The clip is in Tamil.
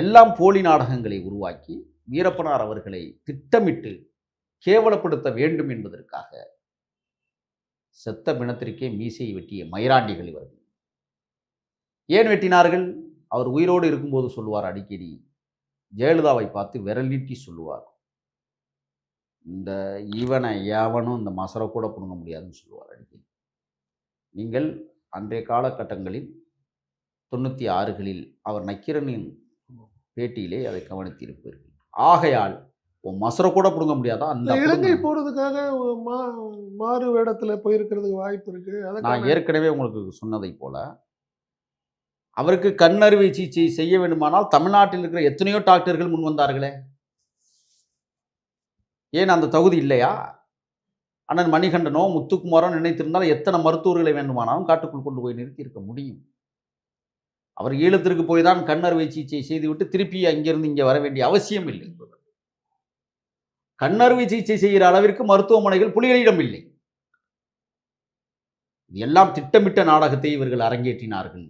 எல்லாம் போலி நாடகங்களை உருவாக்கி வீரப்பனார் அவர்களை திட்டமிட்டு கேவலப்படுத்த வேண்டும் என்பதற்காக செத்த பிணத்திற்கே மீசையை வெட்டிய மயிராண்டிகள் இவர்கள். ஏன் வெட்டினார்கள்? அவர் உயிரோடு இருக்கும்போது சொல்லுவார் அடிக்கடி, ஜெயலலிதாவை பார்த்து விரல் நீட்டி சொல்லுவார், இந்த இவனை எவனும் இந்த மசரை கூட பிடுங்க முடியாதுன்னு சொல்லுவார் அடிக்கடி. நீங்கள் அன்றைய காலகட்டங்களில் 96களில் அவர் நக்கீரனின் பேட்டியிலே அதை கவனித்திருப்பீர்கள். ஆகையால் மசரை கூட பிடுங்க முடியாதா? அந்த இலங்கை போறதுக்காக மாறு வேடத்துல போயிருக்கிறதுக்கு வாய்ப்பு இருக்கு. நான் ஏற்கனவே உங்களுக்கு சொன்னதை போல அவருக்கு கண் அறுவை சிகிச்சை செய்ய வேண்டுமானால் தமிழ்நாட்டில் இருக்கிற எத்தனையோ டாக்டர்கள் முன் வந்தார்களே. ஏன் அந்த தகுதி இல்லையா? அண்ணன் மணிகண்டனோ முத்துக்குமாரோ நினைத்திருந்தால் எத்தனை மருத்துவர்களை வேண்டுமானாலும் காட்டுக்குள் கொண்டு போய் நிறுத்தி இருக்க முடியும். அவர் ஈழத்திற்கு போய் தான் கண் அறுவை சிகிச்சை செய்துவிட்டு திருப்பி அங்கிருந்து இங்கே வர வேண்டிய அவசியம் இல்லை. கண் அறுவை சிகிச்சை செய்கிற அளவிற்கு மருத்துவமனைகள் புலிகளிடம் இல்லை. எல்லாம் திட்டமிட்ட நாடகத்தை இவர்கள் அரங்கேற்றினார்கள்.